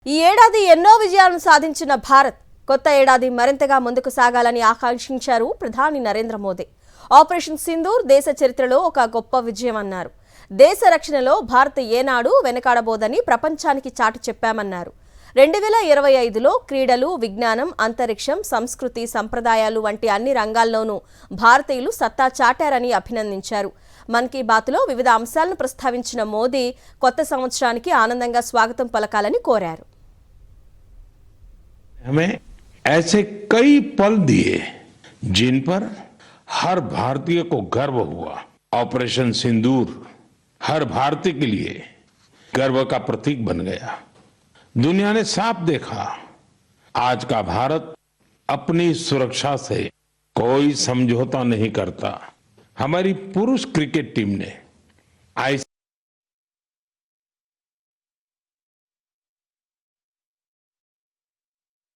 ఈ ఏడాది ఎన్నో విజయాలను సాధించిన భారత్ కొత్త ఏడాది మరింతగా ముందుకు సాగాలని ఆకాంక్షించారు ప్రధాని నరేంద్ర మోదీ. ఆపరేషన్ సింధూర్ దేశ చరిత్రలో ఒక గొప్ప విజయం అన్నారు. దేశ రక్షణలో భారత్ ఏనాడు వెనకాడబోదని ప్రపంచానికి చాటి చెప్పామన్నారు. 2025లో క్రీడలు, విజ్ఞానం, అంతరిక్షం, సంస్కృతి, సంప్రదాయాలు వంటి అన్ని రంగాల్లోనూ భారతీయులు సత్తా చాటారని అభినందించారు. మన్ కీ బాత్లో వివిధ అంశాలను ప్రస్తావించిన మోదీ కొత్త సంవత్సరానికి ఆనందంగా స్వాగతం పలకాలని కోరారు. हमें ऐसे कई पल दिए जिन पर हर भारतीय को गर्व हुआ. ऑपरेशन सिंदूर हर भारतीय के लिए गर्व का प्रतीक बन गया. दुनिया ने साफ देखा, आज का भारत अपनी सुरक्षा से कोई समझौता नहीं करता. हमारी पुरुष क्रिकेट टीम ने